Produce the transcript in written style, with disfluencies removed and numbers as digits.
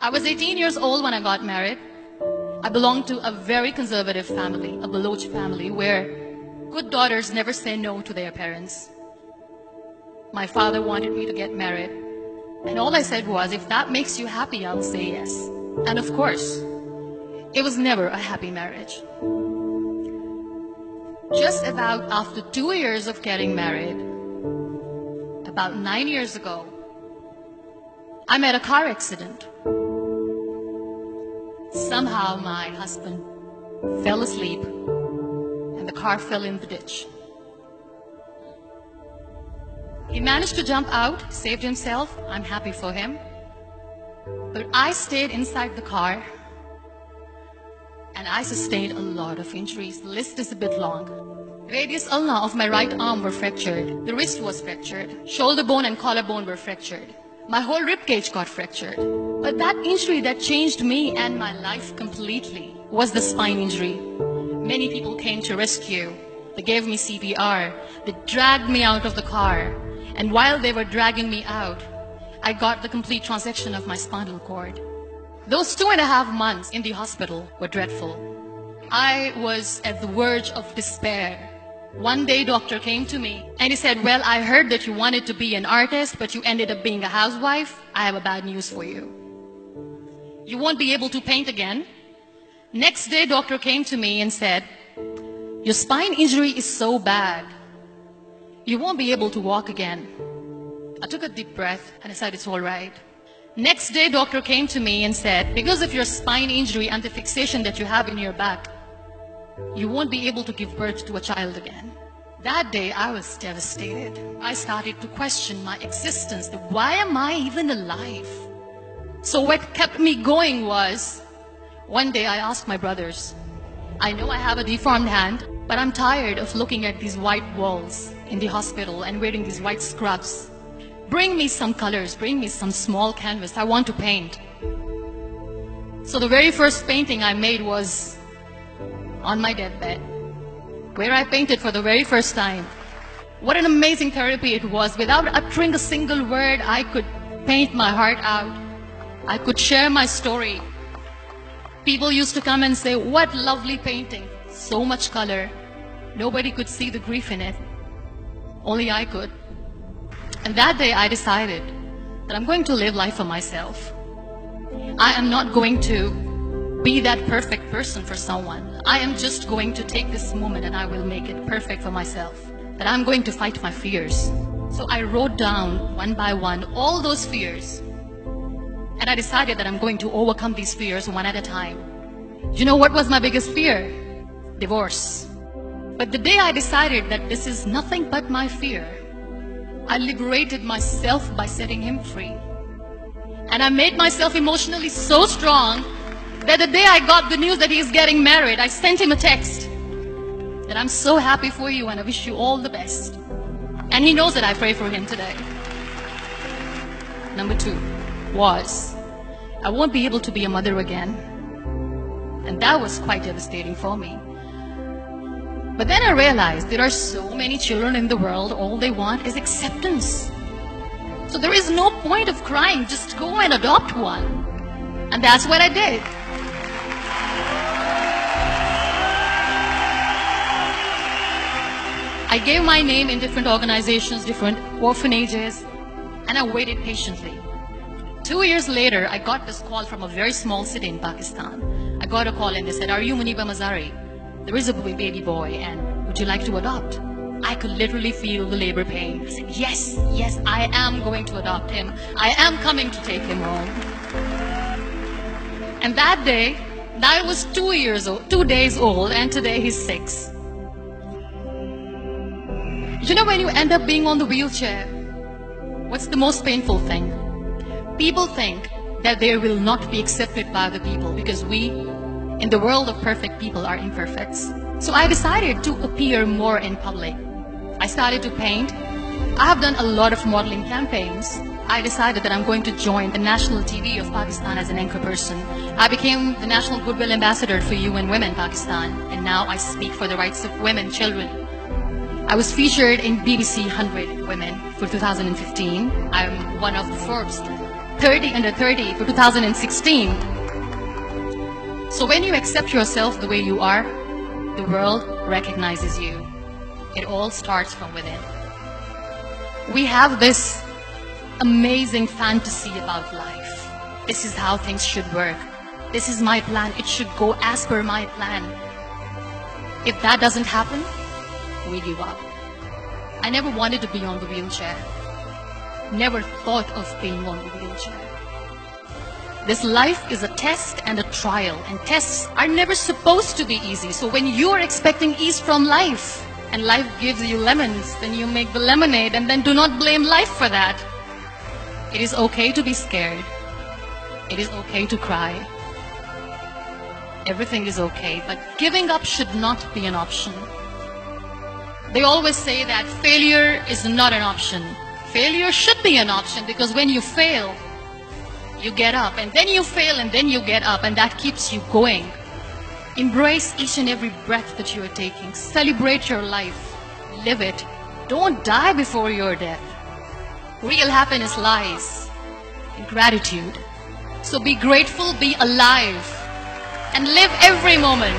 I was 18 years old when I got married. I belonged to a very conservative family, a Baloch family, where good daughters never say no to their parents. My father wanted me to get married, and all I said was, if that makes you happy, I'll say yes. And of course, it was never a happy marriage. Just about after 2 years of getting married, about 9 years ago, I met a car accident. Somehow my husband fell asleep and the car fell in the ditch. He managed to jump out, saved himself. I'm happy for him. But I stayed inside the car and I sustained a lot of injuries. The list is a bit long. Radius ulna of my right arm were fractured. The wrist was fractured. Shoulder bone and collarbone were fractured. My whole rib cage got fractured. But that injury that changed me and my life completely was the spine injury. Many people came to rescue. They gave me CPR. They dragged me out of the car. And while they were dragging me out, I got the complete transection of my spinal cord. Those 2.5 months in the hospital were dreadful. I was at the verge of despair. One day, doctor came to me and he said, well, I heard that you wanted to be an artist, but you ended up being a housewife. I have a bad news for you. You won't be able to paint again. Next day, doctor came to me and said, your spine injury is so bad, you won't be able to walk again. I took a deep breath and I said, it's all right. Next day, doctor came to me and said, because of your spine injury and the fixation that you have in your back, you won't be able to give birth to a child again. That day, I was devastated. I started to question my existence. Why am I even alive? So what kept me going was, one day I asked my brothers, I know I have a deformed hand, but I'm tired of looking at these white walls in the hospital and wearing these white scrubs. Bring me some colors, bring me some small canvas. I want to paint. So the very first painting I made was on my deathbed, where I painted for the very first time. What an amazing therapy it was. Without uttering a single word, I could paint my heart out. I could share my story. People used to come and say, what lovely painting, so much color. Nobody could see the grief in it. Only I could. And that day I decided that I'm going to live life for myself. I am not going to be that perfect person for someone. I am just going to take this moment and I will make it perfect for myself. That I'm going to fight my fears. So I wrote down one by one all those fears. And I decided that I'm going to overcome these fears one at a time. You know what was my biggest fear? Divorce. But the day I decided that this is nothing but my fear, I liberated myself by setting him free. And I made myself emotionally so strong that the day I got the news that he's getting married, I sent him a text that I'm so happy for you and I wish you all the best. And he knows that I pray for him today. Number 2 was, I won't be able to be a mother again. And that was quite devastating for me. But then I realized there are so many children in the world, all they want is acceptance. So there is no point of crying, just go and adopt one. And that's what I did. I gave my name in different organizations, different orphanages, and I waited patiently. 2 years later, I got this call from a very small city in Pakistan. I got a call and they said, are you Muniba Mazari? There is a baby boy and would you like to adopt? I could literally feel the labor pain. I said, yes, yes, I am going to adopt him. I am coming to take him home. And that day, I was 2 days old, and today he's 6. You know, when you end up being on the wheelchair, what's the most painful thing? People think that they will not be accepted by other people because we, in the world of perfect people, are imperfects. So I decided to appear more in public. I started to paint. I have done a lot of modeling campaigns. I decided that I'm going to join the national TV of Pakistan as an anchor person. I became the National Goodwill Ambassador for UN Women Pakistan, and now I speak for the rights of women, children. I was featured in BBC 100 Women for 2015. I'm one of the Forbes 30 under 30 for 2016. So when you accept yourself the way you are, the world recognizes you. It all starts from within. We have this amazing fantasy about life. This is how things should work. This is my plan. It should go as per my plan. If that doesn't happen, we give up. I never wanted to be on the wheelchair. Never thought of being on the wheelchair. This life is a test and a trial, and tests are never supposed to be easy. So when you are expecting ease from life, and life gives you lemons, then you make the lemonade, and then do not blame life for that. It is okay to be scared. It is okay to cry. Everything is okay, but giving up should not be an option. They always say that failure is not an option. Failure should be an option, because when you fail, you get up, and then you fail, and then you get up, and that keeps you going. Embrace each and every breath that you are taking. Celebrate your life. Live it. Don't die before your death. Real happiness lies in gratitude. So be grateful, be alive, and live every moment.